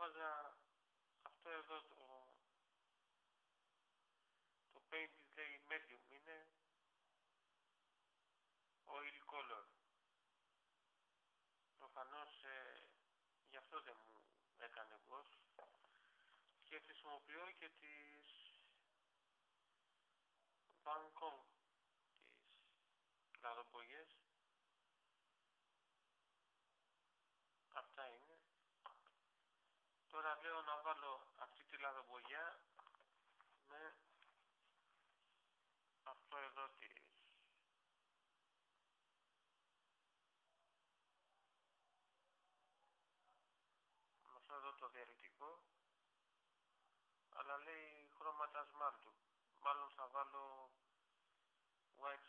έβαζα αυτό εδώ το paint, λέει medium είναι oil color. Προφανώς γι' αυτό δεν μου έκανε wash και χρησιμοποιώ και τις Vancouver, τις λαδομπογιές. Αυτά είναι. Τώρα λέω να βάλω αυτή τη λαδομπογιά με αυτό εδώ με αυτό εδώ το διαλυτικό, αλλά λέει χρώματα σμάλτου. Μάλλον θα βάλω white